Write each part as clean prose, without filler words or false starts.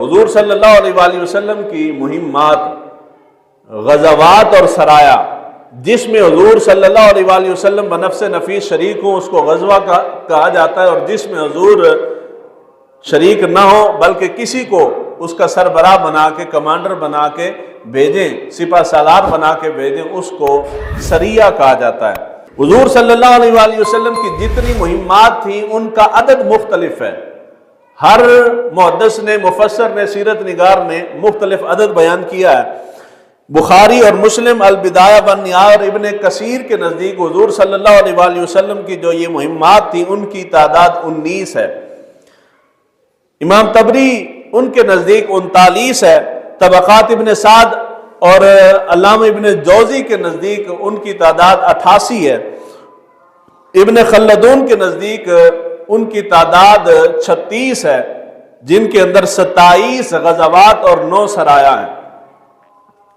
حضور صلی اللہ علیہ وآلہ وسلم کی مہمات، غزوات اور سرایا جس میں حضور صلی اللہ علیہ وآلہ وسلم بنفس نفیس شریک ہوں اس کو غزوہ کہا جاتا ہے، اور جس میں حضور شریک نہ ہو بلکہ کسی کو اس کا سربراہ بنا کے، کمانڈر بنا کے بھیجیں، سپہ سالار بنا کے بھیجیں، اس کو سریہ کہا جاتا ہے۔ حضور صلی اللہ علیہ وآلہ وسلم کی جتنی مہمات تھیں ان کا عدد مختلف ہے، ہر محدث نے، مفسر نے، سیرت نگار نے مختلف عدد بیان کیا ہے۔ بخاری اور مسلم البدایہ والنہایہ اور ابن کثیر کے نزدیک حضور صلی اللہ علیہ وآلہ وسلم کی جو یہ مہمات تھیں ان کی تعداد 19 ہے، امام طبری ان کے نزدیک 39 ہے، طبقات ابن سعد اور علامہ ابن جوزی کے نزدیک ان کی تعداد 88 ہے، ابن خلدون کے نزدیک ان کی تعداد 36 ہے، جن کے اندر 27 غزوات اور 9 سرایا ہیں۔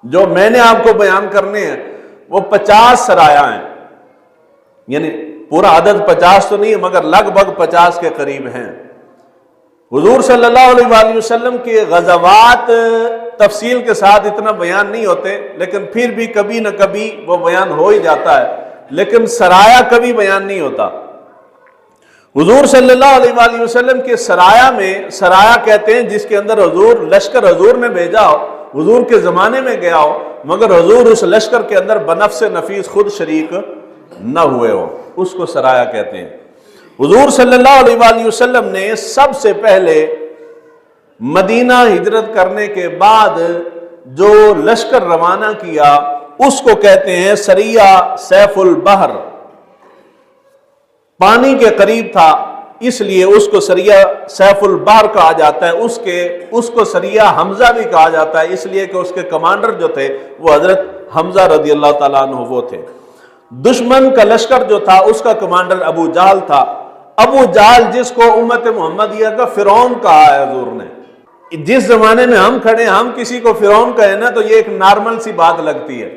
جو میں نے آپ کو بیان کرنے ہیں وہ 50 سرایا ہیں، یعنی پورا عدد 50 تو نہیں ہے مگر لگ بھگ 50 کے قریب ہیں۔ حضور صلی اللہ علیہ وآلہ وسلم کے غزوات تفصیل کے ساتھ اتنا بیان نہیں ہوتے، لیکن پھر بھی کبھی نہ کبھی وہ بیان ہو ہی جاتا ہے، لیکن سرایا کبھی بیان نہیں ہوتا۔ حضور صلی اللہ علیہ وآلہ وسلم کے سرایا میں، سرایا کہتے ہیں جس کے اندر حضور لشکر حضور نے بھیجا ہو، حضور کے زمانے میں گیا ہو مگر حضور اس لشکر کے اندر بنفس نفیس خود شریک نہ ہوئے ہو، اس کو سرایا کہتے ہیں۔ حضور صلی اللہ علیہ وآلہ وسلم نے سب سے پہلے مدینہ ہجرت کرنے کے بعد جو لشکر روانہ کیا اس کو کہتے ہیں سریہ سیف البحر۔ پانی کے قریب تھا اس لیے اس کو سریہ سیف البحر کہا جاتا ہے، اس کو سریہ حمزہ بھی کہا جاتا ہے اس لیے کہ اس کے کمانڈر جو تھے وہ حضرت حمزہ رضی اللہ تعالیٰ عنہ وہ تھے۔ دشمن کا لشکر جو تھا اس کا کمانڈر ابو جہل تھا، ابو جہل جس کو امت محمدیہ کا فرعون کہا ہے حضور نے۔ جس زمانے میں ہم کھڑے ہم کسی کو فرعون کہیں نا تو یہ ایک نارمل سی بات لگتی ہے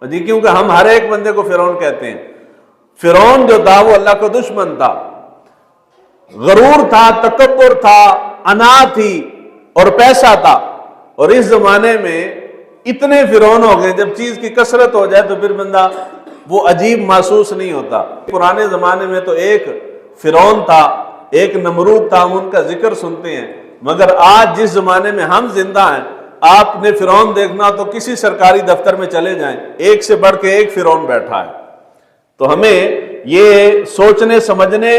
جی، کیونکہ ہم ہر ایک بندے کو فرعون کہتے ہیں۔ فرعون جو تھا وہ اللہ کا دشمن تھا، غرور تھا، تکبر تھا، انا تھی اور پیسہ تھا، اور اس زمانے میں اتنے فرعون ہو گئے، جب چیز کی کثرت ہو جائے تو پھر بندہ وہ عجیب محسوس نہیں ہوتا۔ پرانے زمانے میں تو ایک فرعون تھا، ایک نمرود تھا، ہم ان کا ذکر سنتے ہیں، مگر آج جس زمانے میں ہم زندہ ہیں آپ نے فرعون دیکھنا تو کسی سرکاری دفتر میں چلے جائیں، ایک سے بڑھ کے ایک فرعون بیٹھا ہے۔ تو ہمیں یہ سوچنے سمجھنے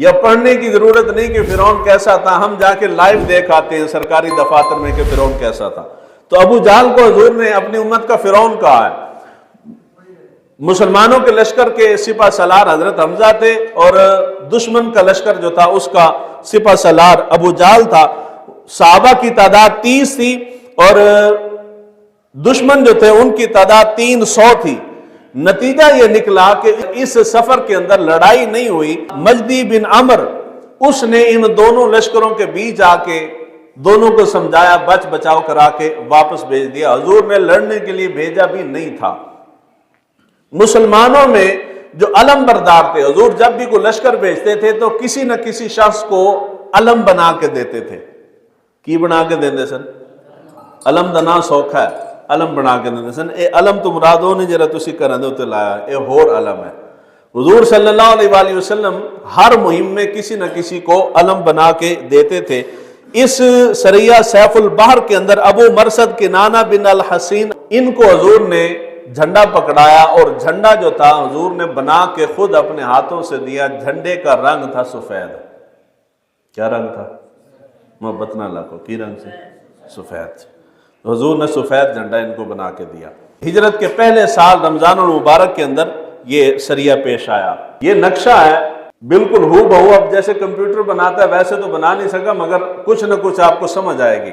یا پڑھنے کی ضرورت نہیں کہ فرعون کیسا تھا، ہم جا کے لائیو دیکھ آتے ہیں سرکاری دفاتر میں کہ فرعون کیسا تھا۔ تو ابو جہل کو حضور نے اپنی امت کا فرعون کہا ہے۔ مسلمانوں کے لشکر کے سپہ سالار حضرت حمزہ تھے اور دشمن کا لشکر جو تھا اس کا سپہ سالار ابو جہل تھا۔ صحابہ کی تعداد 30 تھی اور دشمن جو تھے ان کی تعداد 300 تھی۔ نتیجہ یہ نکلا کہ اس سفر کے اندر لڑائی نہیں ہوئی۔ مجدی بن عمر اس نے ان دونوں لشکروں کے بیچ آ کے دونوں کو سمجھایا، بچ بچاؤ کرا کے واپس بھیج دیا۔ حضور نے لڑنے کے لیے بھیجا بھی نہیں تھا۔ مسلمانوں میں جو علم بردار تھے، حضور جب بھی کوئی لشکر بھیجتے تھے تو کسی نہ کسی شخص کو علم بنا کے دیتے تھے۔ کی بنا کے دیندے سن؟ علم دا نام سوکھا ہے، علم بنا کے دیندے سن۔ اے علم تو مرادوں نے جرا تسی کرن دے تے لایا، اے ہور علم ہے۔ حضور صلی اللہ علیہ وآلہ وسلم ہر مہم میں کسی نہ کسی کو علم بنا کے دیتے تھے۔ اس سریہ سیف البحر کے اندر ابو مرثد کنانہ بن الحسین ان کو حضور نے جھنڈا پکڑایا، اور جھنڈا جو تھا حضور نے بنا کے خود اپنے ہاتھوں سے دیا۔ جھنڈے کا رنگ تھا سفید۔ کیا رنگ تھا؟ محبت نہ لاکھو کی رنگ سے؟ سفید۔ حضور نے سفید جھنڈا ان کو بنا کے دیا۔ ہجرت کے پہلے سال رمضان المبارک کے اندر یہ سریہ پیش آیا۔ یہ نقشہ ہے بالکل ہو بہو، اب جیسے کمپیوٹر بناتا ہے ویسے تو بنا نہیں سکا مگر کچھ نہ کچھ آپ کو سمجھ آئے گی۔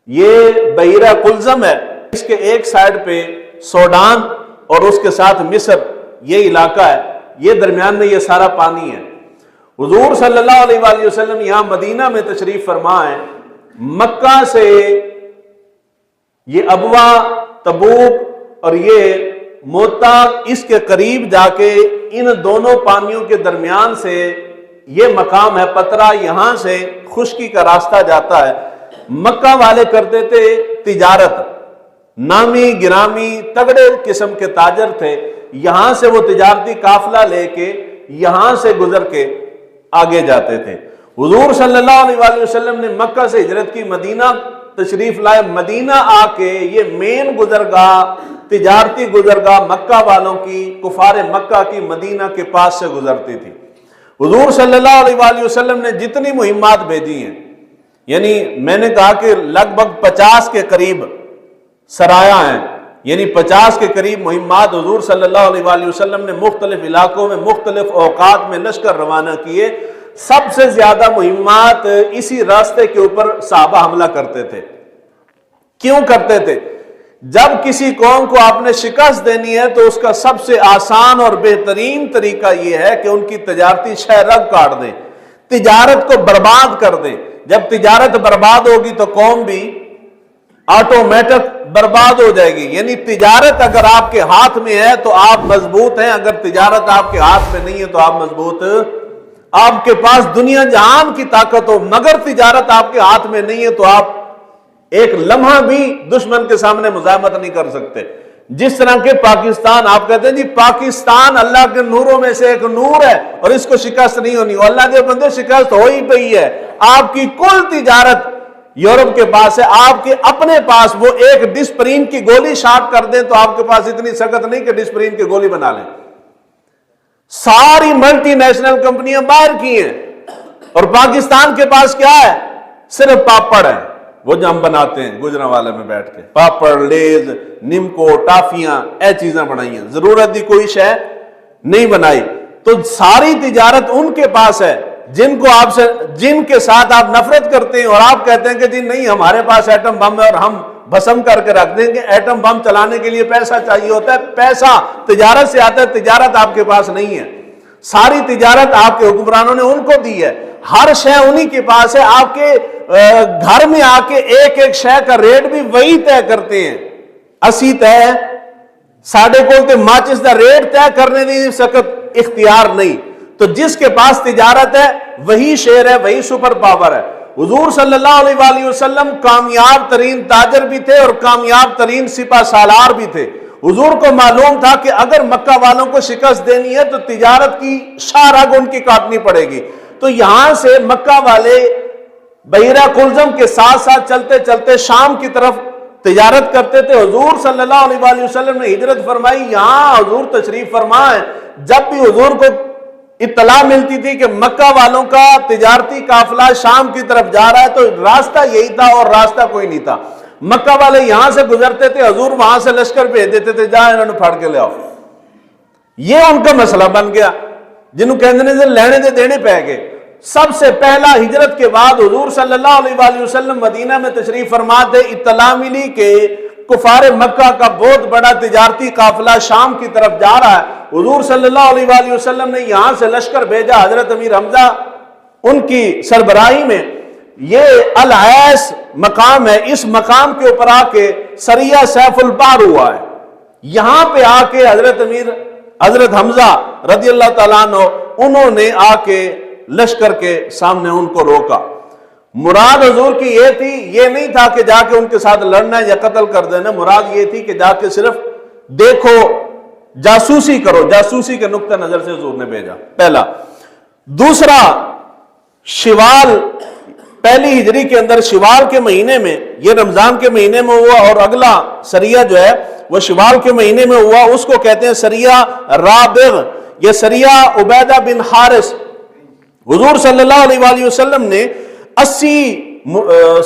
یہ بحیرہ قلزم ہے، اس کے ایک سائیڈ پہ سوڈان اور اس کے ساتھ مصر یہ علاقہ ہے، یہ درمیان میں یہ سارا پانی ہے۔ حضور صلی اللہ علیہ وآلہ وسلم یہاں مدینہ میں تشریف فرما ہے۔ مکہ سے یہ ابوا، تبوک اور یہ موتا اس کے قریب جا کے ان دونوں پانیوں کے درمیان سے یہ مقام ہے پترا، یہاں سے خشکی کا راستہ جاتا ہے۔ مکہ والے کرتے تھے تجارت، نامی گرامی تگڑے قسم کے تاجر تھے، یہاں سے وہ تجارتی قافلہ لے کے یہاں سے گزر کے آگے جاتے تھے۔ حضور صلی اللہ علیہ وآلہ وسلم نے مکہ سے ہجرت کی، مدینہ تشریف لائے، مدینہ آ کے یہ مین گزرگاہ، تجارتی گزرگاہ مکہ والوں کی، کفار مکہ کی مدینہ کے پاس سے گزرتی تھی۔ حضور صلی اللہ علیہ وآلہ وسلم نے جتنی مہمات بھیجی ہیں، یعنی میں نے کہا کہ لگ بھگ 50 کے قریب سرایا ہیں، یعنی 50 کے قریب مہمات حضور صلی اللہ علیہ وآلہ وسلم نے مختلف علاقوں میں مختلف اوقات میں لشکر روانہ کیے۔ سب سے زیادہ مہمات اسی راستے کے اوپر صحابہ حملہ کرتے تھے۔ کیوں کرتے تھے؟ جب کسی قوم کو آپ نے شکست دینی ہے تو اس کا سب سے آسان اور بہترین طریقہ یہ ہے کہ ان کی تجارتی شہ رگ کاٹ دیں، تجارت کو برباد کر دیں۔ جب تجارت برباد ہوگی تو قوم بھی آٹومیٹک برباد ہو جائے گی۔ یعنی تجارت اگر آپ کے ہاتھ میں ہے تو آپ مضبوط ہیں، اگر تجارت آپ کے ہاتھ میں نہیں ہے تو آپ مضبوط، آپ کے پاس دنیا جہان کی طاقت ہو مگر تجارت آپ کے ہاتھ میں نہیں ہے تو آپ ایک لمحہ بھی دشمن کے سامنے مزاحمت نہیں کر سکتے۔ جس طرح کے پاکستان، آپ کہتے ہیں جی پاکستان اللہ کے نوروں میں سے ایک نور ہے اور اس کو شکست نہیں ہونی، اور اللہ کے بندے شکست ہو ہی پئی ہے۔ آپ کی کل تجارت یورپ کے پاس ہے، آپ کے اپنے پاس وہ ایک ڈسپرین کی گولی شارٹ کر دیں تو آپ کے پاس اتنی سخت نہیں کہ ڈسپرین کی گولی بنا لیں۔ ساری ملٹی نیشنل کمپنیاں باہر کی ہیں اور پاکستان کے پاس کیا ہے؟ صرف پاپڑ ہے، وہ جو ہم بناتے ہیں گجرانوالے میں بیٹھ کے، پاپڑ، لیز، نمکو، ٹافیاں، اے چیزیں بنائی ہیں، ضرورت دی کوئی شے نہیں بنائی۔ تو ساری تجارت ان کے پاس ہے جن کے ساتھ آپ نفرت کرتے ہیں، اور آپ کہتے ہیں کہ جی نہیں ہمارے پاس ایٹم بم ہے اور ہم بھسم کر کے رکھ دیں گے۔ ایٹم بم چلانے کے لیے پیسہ چاہیے ہوتا ہے، پیسہ تجارت سے آتا ہے، تجارت آپ کے پاس نہیں ہے۔ ساری تجارت آپ کے حکمرانوں نے ان کو دی ہے، ہر شے انہی کے پاس ہے۔ آپ کے گھر میں آ کے ایک ایک شے کا ریٹ بھی وہی طے کرتے ہیں۔ اسی طے ساڑھے کو تے ماچس دا ریٹ طے کرنے دی سخت اختیار نہیں۔ تو جس کے پاس تجارت ہے وہی شیر ہے، وہی سپر پاور ہے۔ حضور صلی اللہ علیہ وآلہ وسلم کامیاب ترین تاجر بھی تھے اور کامیاب ترین سپہ سالار بھی تھے۔ حضور کو معلوم تھا کہ اگر مکہ والوں کو شکست دینی ہے تو تجارت کی شاہ رگ ان کی کاٹنی پڑے گی۔ تو یہاں سے مکہ والے بحیرہ کلزم کے ساتھ ساتھ چلتے چلتے شام کی طرف تجارت کرتے تھے۔ حضور صلی اللہ علیہ وآلہ وسلم نے ہجرت فرمائی، یہاں حضور تشریف فرما ہے۔ جب بھی حضور کو اطلاع ملتی تھی کہ مکہ والوں کا تجارتی قافلہ شام کی طرف جا رہا ہے تو راستہ یہی تھا اور راستہ کوئی نہیں تھا۔ مکہ والے یہاں سے گزرتے تھے، حضور وہاں سے لشکر بھیج دیتے تھے، جا انہوں نے پھاڑ کے لے آؤ۔ یہ ان کا مسئلہ بن گیا، جنہوں کہنے سے لینے دے دینے پہ گئے۔ سب سے پہلا ہجرت کے بعد حضور صلی اللہ علیہ وآلہ وسلم مدینہ میں تشریف فرما تھے، اطلاع ملی کہ کفار مکہ کا بہت بڑا تجارتی قافلہ شام کی طرف جا رہا ہے۔ حضور صلی اللہ علیہ وآلہ وسلم نے یہاں سے لشکر بھیجا، حضرت امیر حمزہ ان کی سربراہی میں۔ یہ العیس مقام ہے، اس مقام کے اوپر آ کے سریہ سیف البحر ہوا ہے۔ یہاں پہ آ کے حضرت حمزہ رضی اللہ تعالیٰ عنہ انہوں نے آ کے لشکر کے سامنے ان کو روکا۔ مراد حضور کی یہ تھی، یہ نہیں تھا کہ جا کے ان کے ساتھ لڑنا یا قتل کر دینا، مراد یہ تھی کہ جا کے صرف دیکھو، جاسوسی کرو، جاسوسی کے نقطہ نظر سے حضور نے بھیجا، پہلا۔ دوسرا، شوال، پہلی ہجری کے اندر شوال کے مہینے میں، یہ رمضان کے مہینے میں ہوا اور اگلا سریہ جو ہے وہ شوال کے مہینے میں ہوا، اس کو کہتے ہیں سریہ رابغ، یہ سریہ عبیدہ بن حارث۔ حضور صلی اللہ علیہ وآلہ وسلم نے 80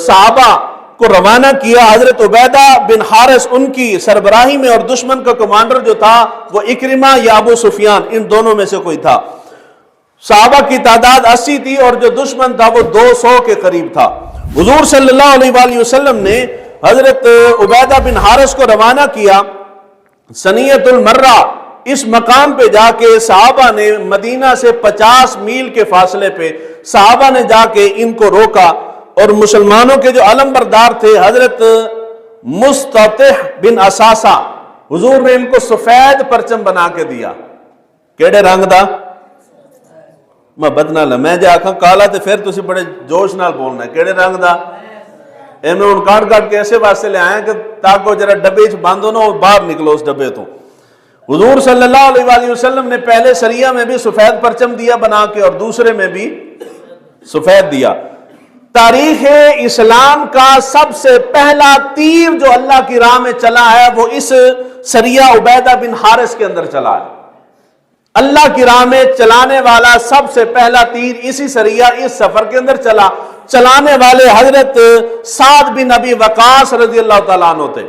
صحابہ کو روانہ کیا، حضرت عبیدہ بن حارث ان کی سربراہی میں، اور دشمن کا کمانڈر جو تھا وہ اکرمہ یا ابو سفیان، ان دونوں میں سے کوئی تھا۔ صحابہ کی تعداد 80 تھی اور جو دشمن تھا وہ 200 کے قریب تھا۔ حضور صلی اللہ علیہ وآلہ وسلم نے حضرت عبیدہ بن حارث کو روانہ کیا سنیت المرہ، اس مقام پہ جا کے صحابہ نے مدینہ سے 50 میل کے فاصلے پہ صحابہ نے جا کے ان کو روکا، اور مسلمانوں کے جو علم بردار تھے حضرت مستطح بن اساسہ، حضور نے ان کو سفید پرچم بنا کے دیا۔ کیڑے رنگ دا؟ محبت نال میں جے آکھاں کالا تے پھر تسی بڑے جوش نال بولنا ہے کیڑے رنگ دا میں ان کاٹ کاٹ کے ایسے واسطے لے آئے کہ تاکہ جرا ڈبے چ بند ہو نا اور باہر نکلو اس ڈبے تو. حضور صلی اللہ علیہ وآلہ وسلم نے پہلے سریہ میں بھی سفید پرچم دیا بنا کے اور دوسرے میں بھی سفید دیا. تاریخ اسلام کا سب سے پہلا تیر جو اللہ کی راہ میں چلا ہے وہ اس سریہ عبیدہ بن حارث کے اندر چلا ہے. اللہ کی راہ میں چلانے والا سب سے پہلا تیر اسی سریہ اس سفر کے اندر چلا. چلانے والے حضرت سعد بن ابی وقاص رضی اللہ تعالیٰ عنہ تھے.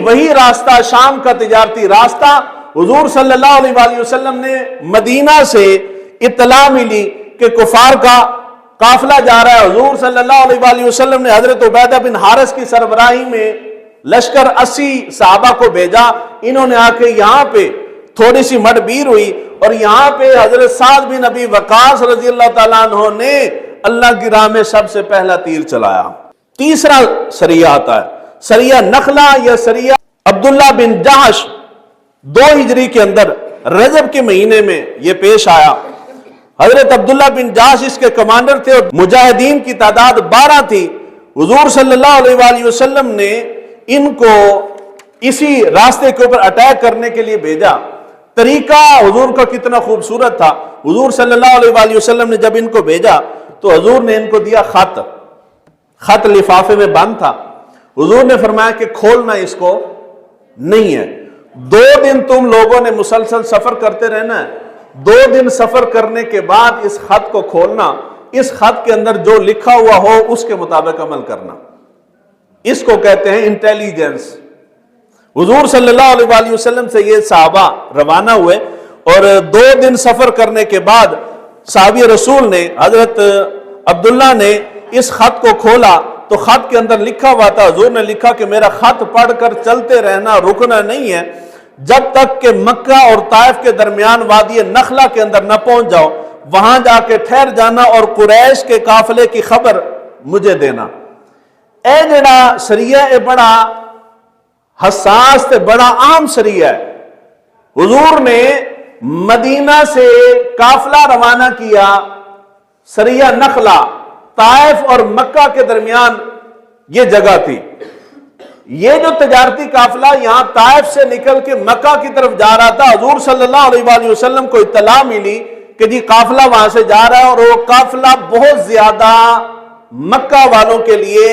وہی راستہ شام کا تجارتی راستہ. حضور صلی اللہ علیہ وآلہ وسلم نے مدینہ سے اطلاع ملی کہ کفار کا قافلہ جا رہا ہے. حضور صلی اللہ علیہ وآلہ وسلم نے حضرت عبیدہ بن حارث کی سربراہی میں لشکر 80 صحابہ کو بھیجا. انہوں نے آ کے یہاں پہ تھوڑی سی مڈبیر ہوئی اور یہاں پہ حضرت سعد بن ابی وقاص رضی اللہ تعالیٰ عنہ نے اللہ کی راہ میں سب سے پہلا تیر چلایا. تیسرا سریہ آتا ہے سریہ نخلہ یا سریہ عبداللہ بن جحش. 2 ہجری کے اندر رجب کے مہینے میں یہ پیش آیا. حضرت عبداللہ بن جحش اس کے کمانڈر تھے اور مجاہدین کی تعداد 12 تھی. حضور صلی اللہ علیہ وآلہ وسلم نے ان کو اسی راستے کے اوپر اٹیک کرنے کے لیے بھیجا. طریقہ حضور کا کتنا خوبصورت تھا. حضور صلی اللہ علیہ وآلہ وسلم نے جب ان کو بھیجا تو حضور نے ان کو دیا خط لفافے میں بند تھا. حضور نے فرمایا کہ کھولنا اس کو نہیں ہے. 2 دن تم لوگوں نے مسلسل سفر کرتے رہنا ہے. 2 دن سفر کرنے کے بعد اس خط کو کھولنا. اس خط کے اندر جو لکھا ہوا ہو اس کے مطابق عمل کرنا. اس کو کہتے ہیں انٹیلیجنس. حضور صلی اللہ علیہ وآلہ وسلم سے یہ صحابہ روانہ ہوئے اور 2 دن سفر کرنے کے بعد صحابی رسول نے حضرت عبداللہ نے اس خط کو کھولا تو خط کے اندر لکھا ہوا تھا. حضور نے لکھا کہ میرا خط پڑھ کر چلتے رہنا، رکنا نہیں ہے جب تک کہ مکہ اور طائف کے درمیان وادی نخلہ کے اندر نہ پہنچ جاؤ. وہاں جا کے ٹھہر جانا اور قریش کے قافلے کی خبر مجھے دینا. اے جڑا سریہ اے بڑا حساس تے بڑا عام سریہ ہے. حضور نے مدینہ سے قافلہ روانہ کیا. سریہ نخلہ طائف اور مکہ کے درمیان یہ جگہ تھی. یہ جو تجارتی قافلہ یہاں طائف سے نکل کے مکہ کی طرف جا رہا تھا. حضور صلی اللہ علیہ وآلہ وسلم کو اطلاع ملی کہ جی قافلہ وہاں سے جا رہا ہے اور وہ قافلہ بہت زیادہ مکہ والوں کے لیے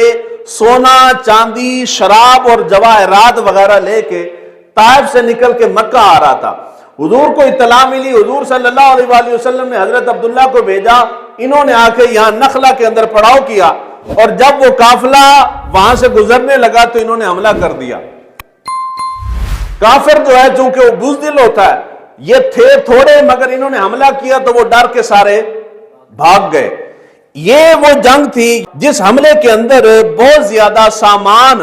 سونا چاندی شراب اور جواہرات وغیرہ لے کے طائف سے نکل کے مکہ آ رہا تھا. حضور کو اطلاع ملی. حضور صلی اللہ علیہ وآلہ وسلم نے حضرت عبداللہ کو بھیجا. انہوں نے آ کے یہاں نخلہ کے اندر پڑاؤ کیا اور جب وہ قافلہ وہاں سے گزرنے لگا تو انہوں نے حملہ کر دیا. کافر جو ہے چونکہ وہ بزدل ہوتا ہے، یہ تھے تھوڑے مگر انہوں نے حملہ کیا تو وہ ڈر کے سارے بھاگ گئے. یہ وہ جنگ تھی جس حملے کے اندر بہت زیادہ سامان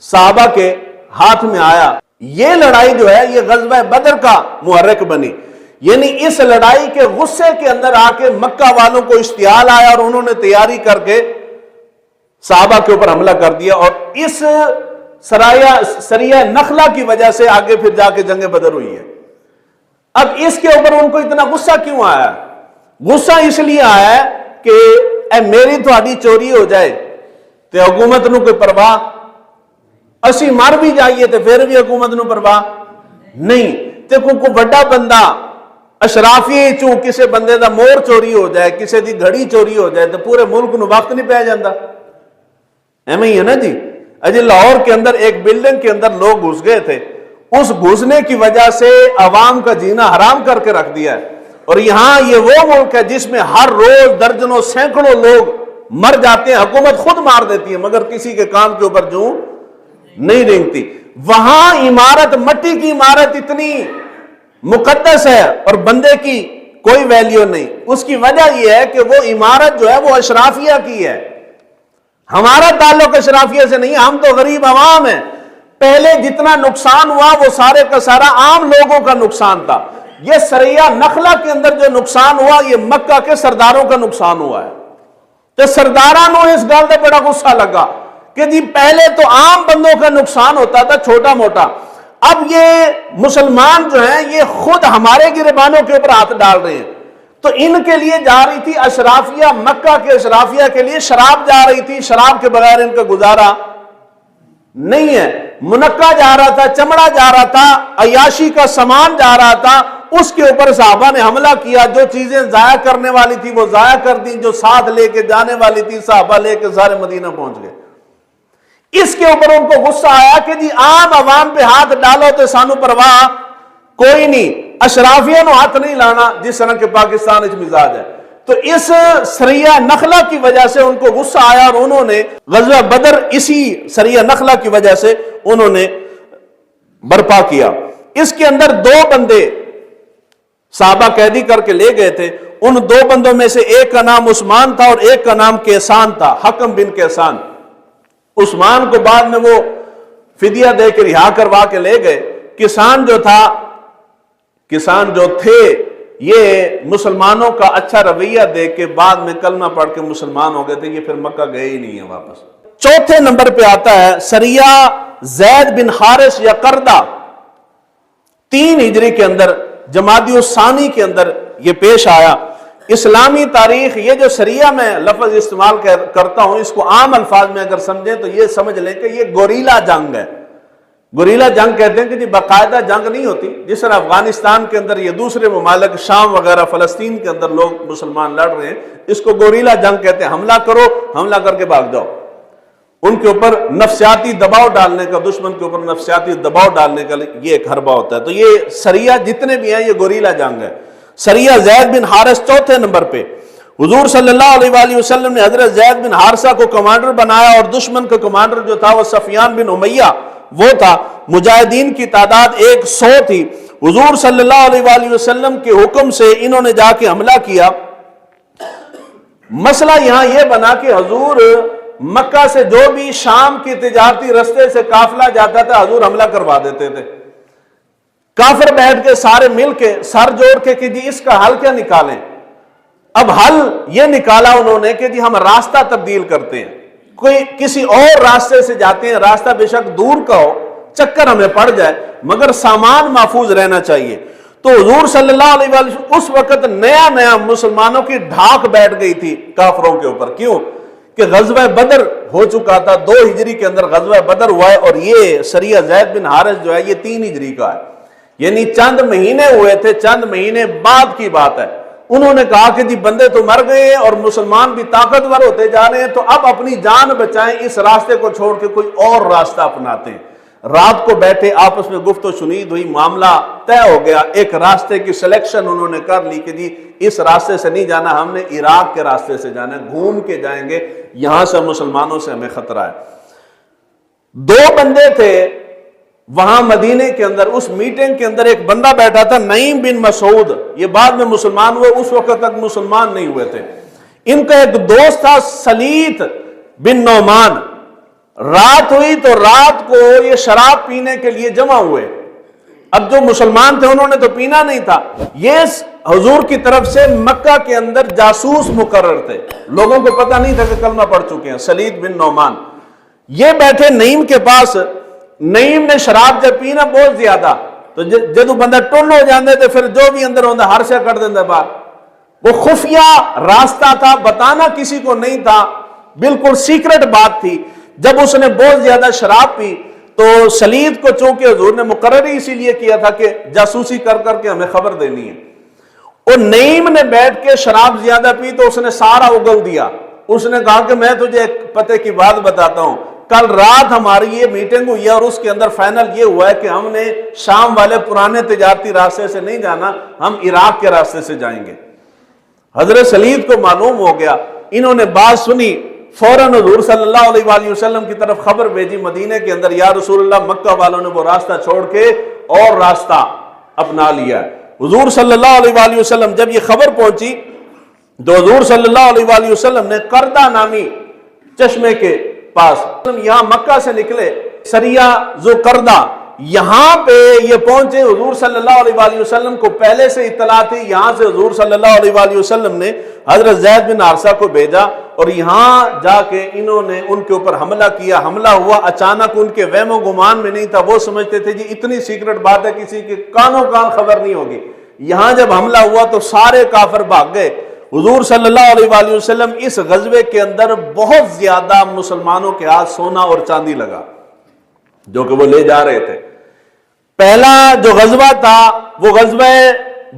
صحابہ کے ہاتھ میں آیا. یہ لڑائی جو ہے یہ غزوہ بدر کا محرک بنی. یعنی اس لڑائی کے غصے کے اندر آ کے مکہ والوں کو اشتعال آیا اور انہوں نے تیاری کر کے صحابہ کے اوپر حملہ کر دیا. اور اس سریہ نخلہ کی وجہ سے آگے پھر جا کے جنگ بدر ہوئی ہے. اب اس کے اوپر ان کو اتنا غصہ کیوں آیا؟ غصہ اس لیے آیا ہے کہ اے میری تھوڑی چوری ہو جائے تے حکومت نو کوئی پرواہ، اسی مر بھی جائیے تے پھر بھی حکومت نو پرواہ نہیں. تے کوئی بڑا بندہ اشرافی چوں کسے بندے دا مور چوری ہو جائے، کسے دی گھڑی چوری ہو جائے تو پورے ملک نو وقت نہیں پہ جاندہ. ایمیں ہی ہے نا جی. اجی لاہور کے اندر ایک بلڈنگ کے اندر لوگ گھس گئے تھے. اس گھسنے کی وجہ سے عوام کا جینا حرام کر کے رکھ دیا ہے. اور یہاں یہ وہ ملک ہے جس میں ہر روز درجنوں سینکڑوں لوگ مر جاتے ہیں. حکومت خود مار دیتی ہے مگر کسی کے کام کے اوپر جو نہیں رینگتی. وہاں عمارت، مٹی کی عمارت اتنی مقدس ہے اور بندے کی کوئی ویلیو نہیں. اس کی وجہ یہ ہے کہ وہ عمارت جو ہے وہ اشرافیہ کی ہے. ہمارا تعلق اشرافیہ سے نہیں، ہم تو غریب عوام ہیں. پہلے جتنا نقصان ہوا وہ سارے کا سارا عام لوگوں کا نقصان تھا. یہ سریہ نخلہ کے اندر جو نقصان ہوا یہ مکہ کے سرداروں کا نقصان ہوا ہے. تو سردارانوں اس گل سے بڑا غصہ لگا کہ جی پہلے تو عام بندوں کا نقصان ہوتا تھا چھوٹا موٹا، اب یہ مسلمان جو ہیں یہ خود ہمارے گریبانوں کے اوپر ہاتھ ڈال رہے ہیں. تو ان کے لیے جا رہی تھی اشرافیہ، مکہ کے اشرافیہ کے لیے شراب جا رہی تھی، شراب کے بغیر ان کا گزارا نہیں ہے، منقع جا رہا تھا، چمڑا جا رہا تھا، عیاشی کا سامان جا رہا تھا، اس کے اوپر صحابہ نے حملہ کیا، جو چیزیں ضائع کرنے والی تھی وہ ضائع کر دی، جو ساتھ لے کے جانے والی تھی صحابہ لے کے سارے مدینہ پہنچ گئے۔ اس کے اوپر ان کو غصہ آیا کہ جی عام عوام پہ ہاتھ ڈالو تو سانو پرواہ کوئی نہیں، اشرافیہ نو ہاتھ نہیں لانا، جس طرح کے پاکستان اچ مزاج ہے۔ تو اس سریہ نخلہ کی وجہ سے ان کو غصہ آیا اور انہوں نے غزوہ بدر اسی سریہ نخلہ کی وجہ سے انہوں نے برپا کیا۔ اس کے اندر 2 بندے صحابہ قیدی کر کے لے گئے تھے، ان 2 بندوں میں سے ایک کا نام عثمان تھا اور ایک کا نام کیسان تھا، حکم بن کیسان۔ عثمان کو بعد میں وہ فدیہ دے کے رہا کروا کے لے گئے۔ کسان جو تھے یہ مسلمانوں کا اچھا رویہ دیکھ کے بعد میں کلمہ پڑھ کے مسلمان ہو گئے تھے، یہ پھر مکہ گئے ہی نہیں ہیں واپس۔ چوتھے نمبر پہ آتا ہے سریہ زید بن حارث یا قردہ، 3 ہجری کے اندر جمادی الثانی کے اندر یہ پیش آیا۔ اسلامی تاریخ، یہ جو سریہ میں لفظ استعمال کرتا ہوں اس کو عام الفاظ میں اگر سمجھیں تو یہ سمجھ لیں کہ یہ گوریلا جنگ ہے۔ گوریلا جنگ کہتے ہیں کہ جی باقاعدہ جنگ نہیں ہوتی، جس طرح افغانستان کے اندر یہ دوسرے ممالک شام وغیرہ فلسطین کے اندر لوگ مسلمان لڑ رہے ہیں، اس کو گوریلا جنگ کہتے ہیں۔ حملہ کرو، حملہ کر کے بھاگ جاؤ، ان کے اوپر نفسیاتی دباؤ ڈالنے کا، دشمن کے اوپر نفسیاتی دباؤ ڈالنے کا یہ ایک حربہ ہوتا ہے۔ تو یہ سریہ جتنے بھی ہیں یہ گوریلا جنگ ہے۔ سریہ زید بن حارث چوتھے نمبر پہ، حضور صلی اللہ علیہ وآلہ وسلم نے حضرت زید بن حارثہ کو کمانڈر بنایا اور دشمن کا کمانڈر جو تھا وہ سفیان بن امیہ وہ تھا۔ مجاہدین کی تعداد 100 تھی۔ حضور صلی اللہ علیہ وآلہ وسلم کے حکم سے انہوں نے جا کے حملہ کیا۔ مسئلہ یہاں یہ بنا کہ حضور مکہ سے جو بھی شام کی تجارتی رستے سے قافلہ جاتا تھا حضور حملہ کروا دیتے تھے۔ کافر بیٹھ کے سارے مل کے سر جوڑ کے کہ جی اس کا حل کیا نکالیں؟ اب حل یہ نکالا انہوں نے کہ جی ہم راستہ تبدیل کرتے ہیں، کوئی کسی اور راستے سے جاتے ہیں، راستہ بے شک دور کا ہو، چکر ہمیں پڑ جائے مگر سامان محفوظ رہنا چاہیے۔ تو حضور صلی اللہ علیہ وسلم اس وقت نیا مسلمانوں کی ڈھاک بیٹھ گئی تھی کافروں کے اوپر۔ کیوں کہ غزوہ بدر ہو چکا تھا، 2 ہجری کے اندر غزوہ بدر ہوا ہے، اور یہ سریہ زید بن حارث جو ہے یہ 3 ہجری کا ہے، یعنی چند مہینے ہوئے تھے، چند مہینے بعد کی بات ہے۔ انہوں نے کہا کہ جی بندے تو مر گئے اور مسلمان بھی طاقتور ہوتے جا رہے ہیں، تو اب اپنی جان بچائیں، اس راستے کو چھوڑ کے کوئی اور راستہ اپناتے ہیں۔ رات کو بیٹھے آپس میں گفت و شنید ہوئی، معاملہ طے ہو گیا، ایک راستے کی سلیکشن انہوں نے کر لی کہ جی اس راستے سے نہیں جانا، ہم نے عراق کے راستے سے جانا ہے، گھوم کے جائیں گے، یہاں سے مسلمانوں سے ہمیں خطرہ ہے۔ 2 بندے تھے وہاں مدینے کے اندر، اس میٹنگ کے اندر ایک بندہ بیٹھا تھا نعیم بن مسعود، یہ بعد میں مسلمان ہوئے، اس وقت تک مسلمان نہیں ہوئے تھے۔ ان کا ایک دوست تھا سلیت بن نعمان۔ رات ہوئی تو رات کو یہ شراب پینے کے لیے جمع ہوئے۔ اب جو مسلمان تھے انہوں نے تو پینا نہیں تھا، یہ حضور کی طرف سے مکہ کے اندر جاسوس مقرر تھے، لوگوں کو پتہ نہیں تھا کہ کلمہ پڑھ چکے ہیں، سلیت بن نعمان۔ یہ بیٹھے نعیم کے پاس، نعیم نے شراب جب پینا بہت زیادہ تو جدو بندہ ٹن ہو جاندے تھے پھر جو بھی اندر ہوندہ ہر شے کر دیندے باہر۔ وہ خفیہ راستہ تھا، بتانا کسی کو نہیں تھا، بالکل سیکرٹ بات تھی۔ جب اس نے بہت زیادہ شراب پی تو سلید کو چونکہ حضور نے مقرر ہی اسی لیے کیا تھا کہ جاسوسی کر کر کے ہمیں خبر دینی ہے، اور نعیم نے بیٹھ کے شراب زیادہ پی تو اس نے سارا اگل دیا۔ اس نے کہا کہ میں تجھے ایک پتے کی بات بتاتا ہوں، کل رات ہماری یہ میٹنگ ہوئی ہے اور اس کے اندر فائنل یہ ہوا ہے کہ ہم نے شام والے پرانے تجارتی راستے سے نہیں جانا، ہم عراق کے راستے سے جائیں گے۔ حضرت سلید کو معلوم ہو گیا، انہوں نے بات سنی، فوراً حضور صلی اللہ علیہ وآلہ وسلم کی طرف خبر بھیجی مدینے کے اندر، یا رسول اللہ مکہ والوں نے وہ راستہ چھوڑ کے اور راستہ اپنا لیا ہے۔ حضور صلی اللہ علیہ وآلہ وسلم جب یہ خبر پہنچی تو حضور صلی اللہ علیہ وآلہ وسلم نے کردہ نامی چشمے کے پاس، یہاں مکہ سے نکلے سریہ ذو کردہ، یہاں پہ یہ پہنچے۔ حضور صلی اللہ علیہ وآلہ وسلم کو پہلے سے اطلاع تھی، یہاں سے حضور صلی اللہ علیہ وآلہ وسلم نے حضرت زید بن حارثہ کو بھیجا اور یہاں جا کے انہوں نے ان کے اوپر حملہ کیا۔ حملہ ہوا اچانک، ان کے وہم و گمان میں نہیں تھا، وہ سمجھتے تھے جی اتنی سیکرٹ بات ہے کسی کے کانوں کان خبر نہیں ہوگی، یہاں جب حملہ ہوا تو سارے کافر بھاگ گئے. حضور صلی اللہ علیہ وآلہ وسلم اس غزوے کے اندر بہت زیادہ مسلمانوں کے ہاتھ سونا اور چاندی لگا جو کہ وہ لے جا رہے تھے. پہلا جو غزوہ تھا وہ غزوہ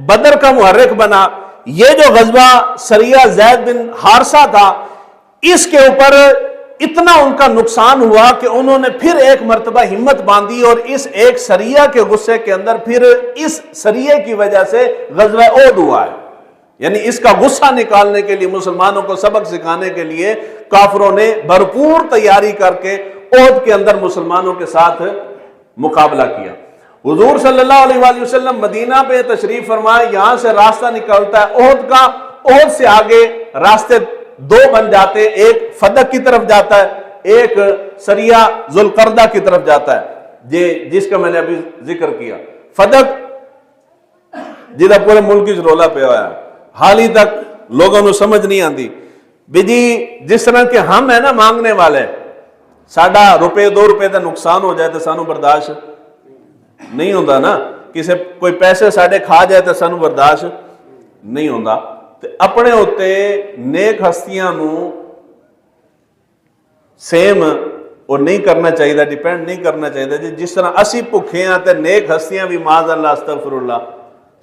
بدر کا محرک بنا. یہ جو غزوہ سریہ زید بن حارثہ تھا, اس کے اوپر اتنا ان کا نقصان ہوا کہ انہوں نے پھر ایک مرتبہ ہمت باندھی اور اس ایک سریہ کے غصے کے اندر پھر اس سریہ کی وجہ سے غزوہ احد ہوا ہے. یعنی اس کا غصہ نکالنے کے لیے, مسلمانوں کو سبق سکھانے کے لیے کافروں نے بھرپور تیاری کر کے احد کے اندر مسلمانوں کے ساتھ مقابلہ کیا. حضور صلی اللہ علیہ وآلہ وسلم مدینہ پہ تشریف فرمائے. یہاں سے راستہ نکلتا ہے احد کا. احد سے آگے راستے دو بن جاتے, ایک فدق کی طرف جاتا ہے, ایک سریہ ذوالقرنہ کی طرف جاتا ہے, جس کا میں نے ابھی ذکر کیا. فدق جدھر پورے ملک کی رولا پہ ہوا ہے, حال ہی تک لوگوں نے سمجھ نہیں آتی بھی جی جس طرح کہ ہم ہیں نا مانگنے والے, ساڑھا روپے 2 روپے کا نقصان ہو جائے تو سانو برداشت نہیں ہوتا نا. کسی کوئی پیسے ساڑھے کھا جائے تو سانو برداشت نہیں ہوتا. اپنے ہوتے نیک ہستیاں نو سیم اور نہیں کرنا چاہیے, ڈیپینڈ نہیں کرنا چاہیے. جس طرح اسی بھوکے ہیں تے نیک ہستیاں بھی معاذ اللہ استغفر اللہ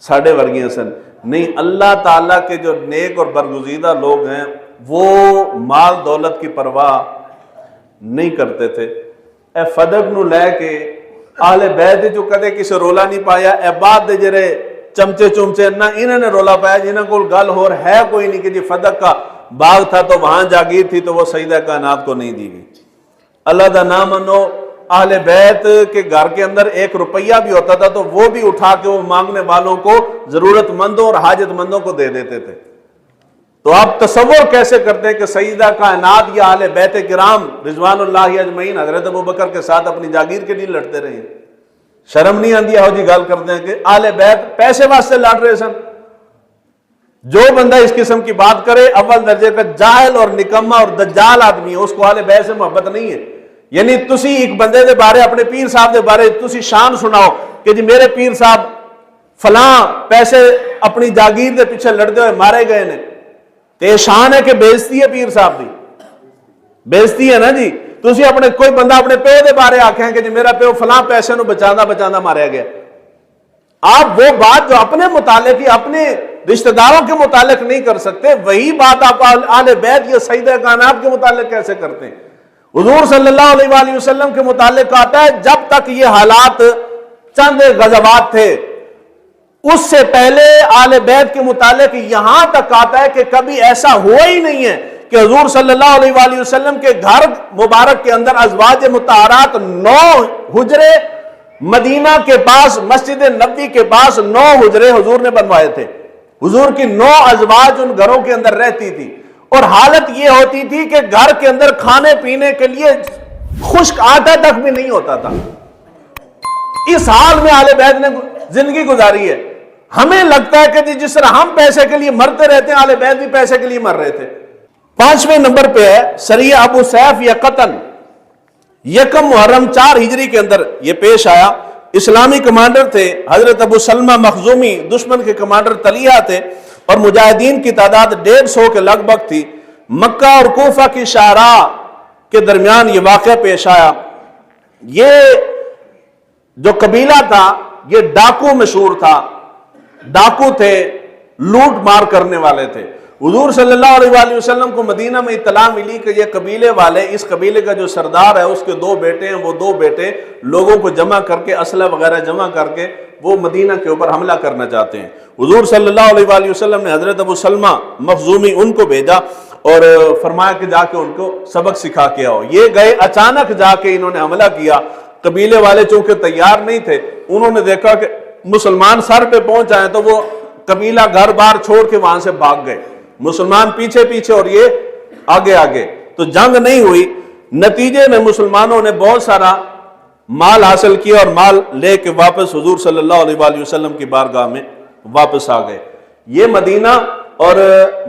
ساڑھے ورگیاں سن. نہیں, اللہ تعالیٰ کے جو نیک اور برگزیدہ لوگ ہیں وہ مال دولت کی پرواہ نہیں کرتے تھے. اے فدق نو لے کے اہل بیت جو کدے کسی رولا نہیں پایا, اے بعد دے جڑے چمچے چمچے نہ انہوں نے رولا پایا جنہوں کو گل ہو ہے کوئی نہیں کہ جی فدق کا باغ تھا تو وہاں جاگیر تھی تو وہ سیدہ کائنات کو نہیں دی گئی. اللہ دا نام منو. اہل بیت کے گھر کے اندر 1 روپیہ بھی ہوتا تھا تو وہ بھی اٹھا کے وہ مانگنے والوں کو, ضرورت مندوں اور حاجت مندوں کو دے دیتے تھے. تو آپ تصور کیسے کرتے ہیں کہ سیدہ کائنات یا اہل بیت کرام رضوان اللہ اجمعین حضرت ابوبکر کے ساتھ اپنی جاگیر کے لیے لڑتے رہے. شرم نہیں آندی ہو جی گل کرتے ہیں کہ اہل بیت پیسے واسطے لڑ رہے سن. جو بندہ اس قسم کی بات کرے اول درجے کا جاہل اور نکما اور دجال آدمی ہے, اس کو اہل بیت سے محبت نہیں ہے. یعنی تسی ایک بندے دے بارے اپنے پیر صاحب دے بارے تسی شان سناؤ کہ جی میرے پیر صاحب فلاں پیسے اپنی جاگیر دے پیچھے لڑتے ہوئے مارے گئے نے, تے شان ہے کہ بےزتی ہے پیر صاحب دی, بےزتی ہے نا جی. تسی اپنے کوئی بندہ اپنے پیو دے بارے آکھیں کہ جی میرا پیو فلاں پیسے نو بچانا ماریا گیا. آپ وہ بات جو اپنے متعلق ہی اپنے رشتہ داروں کے متعلق نہیں کر سکتے, وہی بات آپ اہل بیت یا سیدہ کائنات کے متعلق کیسے کرتے ہیں. حضور صلی اللہ علیہ وآلہ وسلم کے متعلق آتا ہے جب تک یہ حالات چند غزوات تھے, اس سے پہلے اہل بیت کے متعلق یہاں تک آتا ہے کہ کبھی ایسا ہوا ہی نہیں ہے کہ حضور صلی اللہ علیہ وآلہ وسلم کے گھر مبارک کے اندر ازواج مطہرات 9 حجرے مدینہ کے پاس مسجد نبوی کے پاس 9 حجرے حضور نے بنوائے تھے. حضور کی 9 ازواج ان گھروں کے اندر رہتی تھی اور حالت یہ ہوتی تھی کہ گھر کے اندر کھانے پینے کے لیے خشک آٹا تک بھی نہیں ہوتا تھا. اس حال میں اہل بیت نے زندگی گزاری ہے. ہمیں لگتا ہے کہ جس طرح ہم پیسے کے لیے مرتے رہتے ہیں اہل بیت بھی پیسے کے لیے مر رہے تھے. 5ویں نمبر پہ ہے سریہ ابو سیف یا قطن. 1 محرم 4 ہجری کے اندر یہ پیش آیا. اسلامی کمانڈر تھے حضرت ابو سلمہ مخزومی, دشمن کے کمانڈر طلیحہ تھے اور مجاہدین کی تعداد 150 کے لگ بھگ تھی. مکہ اور کوفہ کی شاہراہ کے درمیان یہ واقعہ پیش آیا. یہ جو قبیلہ تھا یہ ڈاکو مشہور تھا, ڈاکو تھے, لوٹ مار کرنے والے تھے. حضور صلی اللہ علیہ وآلہ وسلم کو مدینہ میں اطلاع ملی کہ یہ قبیلے والے, اس قبیلے کا جو سردار ہے اس کے 2 بیٹے ہیں, وہ 2 بیٹے لوگوں کو جمع کر کے اسلحہ وغیرہ جمع کر کے وہ مدینہ کے اوپر حملہ کرنا چاہتے ہیں. حضور صلی اللہ علیہ وآلہ وسلم نے حضرت ابو سلمہ مخزومی ان کو بھیجا اور فرمایا کہ جا کے ان کو سبق سکھا کے آؤ. یہ گئے, اچانک جا کے انہوں نے حملہ کیا. قبیلے والے چونکہ تیار نہیں تھے, انہوں نے دیکھا کہ مسلمان سر پہ پہنچ آئے تو وہ قبیلہ گھر بار چھوڑ کے وہاں سے بھاگ گئے. مسلمان پیچھے پیچھے اور یہ آگے آگے. تو جنگ نہیں ہوئی. نتیجے میں مسلمانوں نے بہت سارا مال حاصل کیا اور مال لے کے واپس حضور صلی اللہ علیہ وآلہ وسلم کی بارگاہ میں واپس آ گئے. یہ مدینہ اور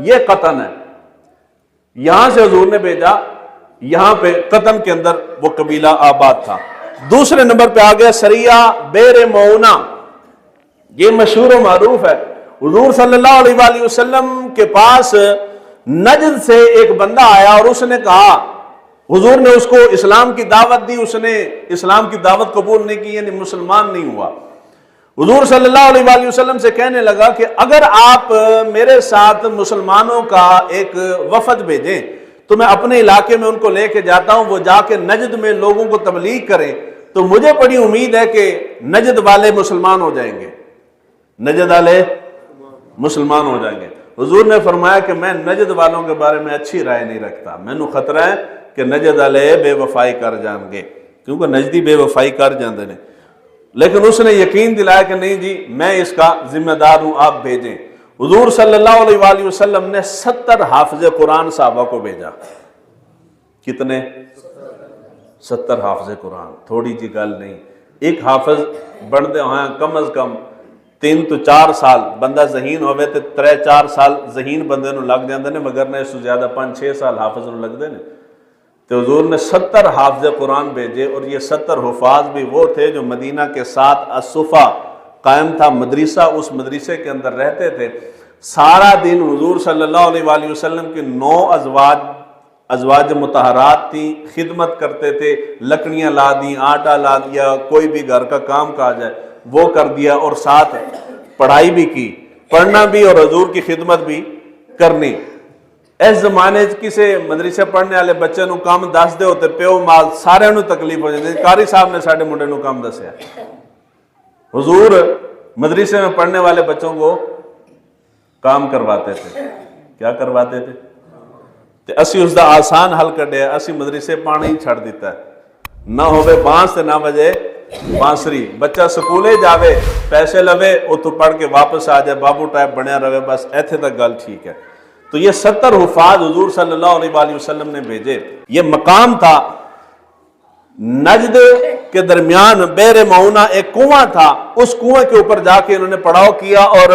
یہ قطن ہے, یہاں سے حضور نے بھیجا, یہاں پہ قطن کے اندر وہ قبیلہ آباد تھا. دوسرے نمبر پہ آ گیا سریہ بیر معونہ. یہ مشہور و معروف ہے. حضور صلی اللہ علیہ وآلہ وسلم کے پاس نجد سے ایک بندہ آیا اور اس نے کہا, حضور نے اس کو اسلام کی دعوت دی, اس نے اسلام کی دعوت قبول نہیں کی, یعنی مسلمان نہیں ہوا. حضور صلی اللہ علیہ وآلہ وسلم سے کہنے لگا کہ اگر آپ میرے ساتھ مسلمانوں کا ایک وفد بھیجیں تو میں اپنے علاقے میں ان کو لے کے جاتا ہوں, وہ جا کے نجد میں لوگوں کو تبلیغ کریں, تو مجھے بڑی امید ہے کہ نجد والے مسلمان ہو جائیں گے, نجد والے مسلمان ہو جائیں گے. حضور نے فرمایا کہ میں نجد والوں کے بارے میں اچھی رائے نہیں رکھتا, مینوں خطرہ ہے کہ نجد والے بے وفائی کر جان گے, کیونکہ نجدی بے وفائی کر جاندے نے. لیکن اس نے یقین دلایا کہ نہیں جی میں اس کا ذمہ دار ہوں, آپ بھیجیں. حضور صلی اللہ علیہ وآلہ وسلم نے 70 حافظ قرآن صحابہ کو بھیجا. کتنے؟ 70 حافظ قرآن, تھوڑی جی گل نہیں. ایک حافظ بنتے ہیں کم از کم 3 تو 4 سال, بندہ ذہین ہوئے تو 3-4 سال ذہین بندے نو لگ جاندے نے, مگر نے اس سے زیادہ 5-6 سال حافظ نو لگ دے نے. تو حضور نے 70 حافظ قرآن بھیجے, اور یہ 70 حفاظ بھی وہ تھے جو مدینہ کے ساتھ الصفا قائم تھا مدرسہ, اس مدرسے کے اندر رہتے تھے. سارا دن حضور صلی اللہ علیہ وآلہ وسلم کے 9 ازواج مطہرات تھیں, خدمت کرتے تھے, لکڑیاں لا دیں, آٹا لا دیا, کوئی بھی گھر کا کام کاج ہے وہ کر دیا, اور ساتھ پڑھائی بھی کی, پڑھنا بھی اور حضور کی خدمت بھی کرنی. اس زمانے کسی مدرسے پڑھنے والے بچے نو کام دس دے ہوتے پیو مال سارے نو تکلیف ہو جاتی. قاری صاحب نے ساڈے منڈے نو کام دسیا, حضور مدرسے میں پڑھنے والے بچوں کو کام کرواتے تھے. کیا کرواتے تھے؟ تے اسی اس دا آسان حل کڈیا, اسی مدرسے پانی ہی چھڑ دیتا ہے, نہ ہوئے بانس تے نہ بجے بانسری. بچہ سکولے جاوے, پیسے لوے, اتو پڑھ کے واپس آ جائے, بابو ٹائپ بنیا رہے, بس ایتھے تک گل ٹھیک ہے. تو یہ 70 حفاظ حضور صلی اللہ علیہ وآلہ وسلم نے بھیجے. یہ مقام تھا نجد کے درمیان بئر معونہ, ایک کنواں تھا, اس کنویں کے اوپر جا کے انہوں نے پڑاؤ کیا, اور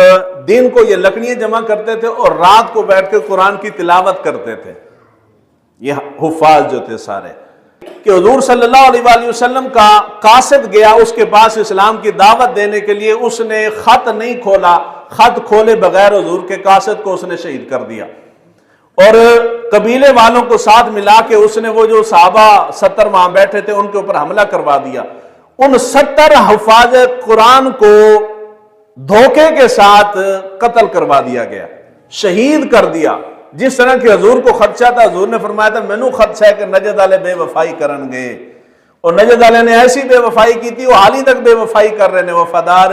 دن کو یہ لکڑیاں جمع کرتے تھے اور رات کو بیٹھ کے قرآن کی تلاوت کرتے تھے. یہ حفاظ جو تھے سارے, کہ حضور صلی اللہ علیہ وآلہ وسلم کا قاصد گیا اس کے پاس اسلام کی دعوت دینے کے لیے, اس نے خط نہیں کھولا, خط کھولے بغیر حضور کے قاصد کو اس نے شہید کر دیا, اور قبیلے والوں کو ساتھ ملا کے اس نے وہ جو صحابہ 70 وہاں بیٹھے تھے ان کے اوپر حملہ کروا دیا. ان 70 حفاظ قرآن کو دھوکے کے ساتھ قتل کروا دیا گیا, شہید کر دیا. جس طرح کہ حضور کو خدشہ تھا, حضور نے فرمایا تھا مینوں خدشہ ہے کہ نجد والے بے وفائی کرن گے, اور نجد والے نے ایسی بے وفائی کی تھی, وہ حال ہی تک بے وفائی کر رہے نے, وفادار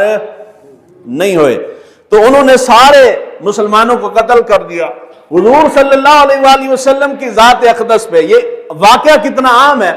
نہیں ہوئے. تو انہوں نے سارے مسلمانوں کو قتل کر دیا. حضور صلی اللہ علیہ وآلہ وسلم کی ذات اقدس پہ یہ واقعہ کتنا عام ہے.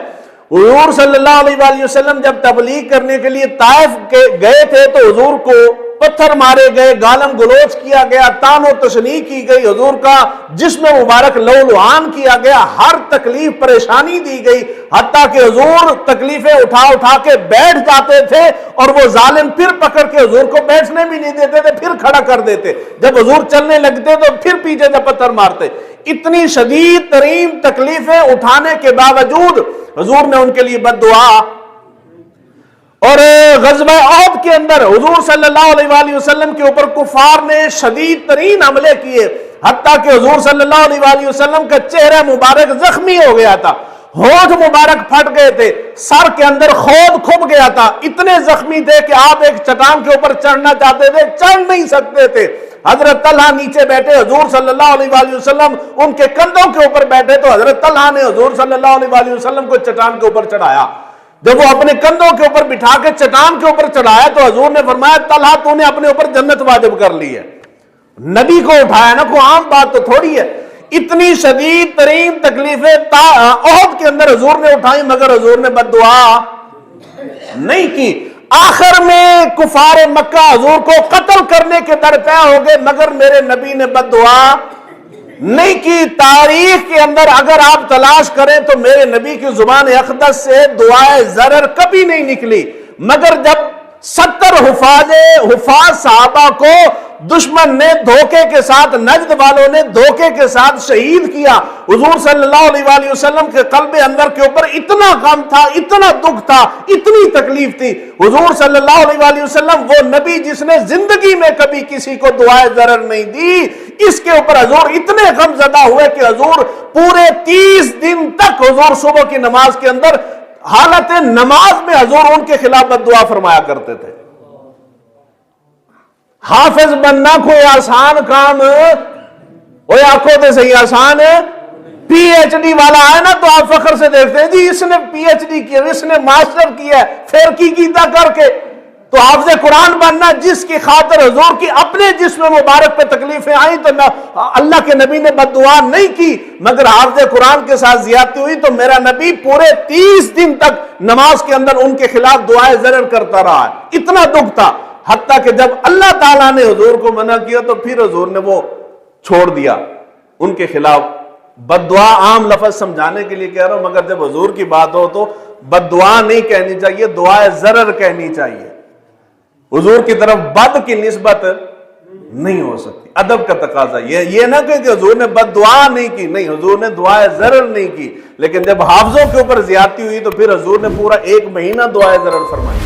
حضور صلی اللہ علیہ وآلہ وسلم جب تبلیغ کرنے کے لیے طائف کے گئے تھے تو حضور کو پتھر مارے گئے, گالم گلوچ کیا گیا, تان و تشنیع کی گئی, حضور کا جسم مبارک لہولہان کیا گیا, ہر تکلیف پریشانی دی گئی, حتیٰ کہ حضور تکلیفیں اٹھا اٹھا کے بیٹھ جاتے تھے اور وہ ظالم پھر پکڑ کے حضور کو بیٹھنے بھی نہیں دیتے تھے, پھر کھڑا کر دیتے. جب حضور چلنے لگتے تو پھر پیچھے سے پتھر مارتے. اتنی شدید ترین تکلیفیں اٹھانے کے باوجود حضور نے ان کے لیے بد دعا. اور غزوہ احد کے اندر حضور صلی اللہ علیہ وآلہ وسلم کے اوپر کفار نے شدید ترین حملے کیے, حتیٰ کہ حضور صلی اللہ علیہ وآلہ وسلم کا چہرہ مبارک زخمی ہو گیا تھا, ہونٹ مبارک پھٹ گئے تھے, سر کے اندر خود کھب گیا تھا, اتنے زخمی تھے کہ آپ ایک چٹان کے اوپر چڑھنا چاہتے تھے, چڑھ نہیں سکتے تھے. حضرت طلحہ نیچے بیٹھے, حضور صلی اللہ علیہ وآلہ وسلم ان کے کندھوں کے اوپر بیٹھے, تو حضرت طلحہ نے حضور صلی اللہ علیہ وآلہ وسلم کو چٹان کے اوپر چڑھایا. جب وہ اپنے کندھوں کے اوپر بٹھا کے چٹان کے اوپر چڑھایا تو حضور نے فرمایا طلحہ تو نے اپنے اوپر جنت واجب کر لی ہے. نبی کو اٹھایا نا, کوئی عام بات تو تھوڑی ہے. اتنی شدید ترین تکلیفیں احد کے اندر حضور نے اٹھائی, مگر حضور نے بد دعا نہیں کی. آخر میں کفار مکہ حضور کو قتل کرنے کے درپے ہو گئے, مگر میرے نبی نے بد دعا نہیں کی. تاریخ کے اندر اگر آپ تلاش کریں تو میرے نبی کی زبان اقدس سے دعائے ضرر کبھی نہیں نکلی, مگر جب 70 حفاظ صحابہ کو دشمن نے دھوکے کے ساتھ، نجد والوں نے دھوکے کے ساتھ شہید کیا۔ حضور صلی اللہ علیہ وآلہ وسلم کے قلب اندر کے اوپر اتنا غم تھا، اتنا دکھ تھا، اتنی تکلیف تھی۔ حضور صلی اللہ علیہ وآلہ وسلم وہ نبی جس نے زندگی میں کبھی کسی کو دعائے ضرر نہیں دی، اس کے اوپر حضور اتنے غم زدہ ہوئے کہ حضور پورے 30 دن تک حضور صبح کی نماز کے اندر حالت نماز میں حضور ان کے خلاف بد دعا فرمایا کرتے تھے۔ حافظ بننا کوئی آسان کام، وہ آنکھوں تے صحیح آسان ہے۔ پی ایچ ڈی والا آئے نا تو آپ فخر سے دیکھتے ہیں جی اس نے پی ایچ ڈی کیا، اس نے ماسٹر کیا ہے، پھر کی کیتا کر کے۔ تو حافظ قرآن بننا جس کی خاطر حضور کی اپنے جسم مبارک پہ تکلیفیں آئیں تو اللہ کے نبی نے بد دعا نہیں کی، مگر حافظ قرآن کے ساتھ زیادتی ہوئی تو میرا نبی پورے 30 دن تک نماز کے اندر ان کے خلاف دعائیں ضرر کرتا رہا ہے۔ اتنا دکھ تھا، حتیٰ کہ جب اللہ تعالیٰ نے حضور کو منع کیا تو پھر حضور نے وہ چھوڑ دیا ان کے خلاف۔ بد دعا عام لفظ سمجھانے کے لیے کہہ رہا ہوں، مگر جب حضور کی بات ہو تو بد دعا نہیں کہنی چاہیے، دعائے ضرر کہنی چاہیے۔ حضور کی طرف بد کی نسبت نہیں ہو سکتی، ادب کا تقاضا یہ نہ کہ حضور نے بد دعا نہیں کی، نہیں، حضور نے دعائے ضرر نہیں کی، لیکن جب حافظوں کے اوپر زیادتی ہوئی تو پھر حضور نے پورا 1 مہینہ دعائے ضرر فرمائی۔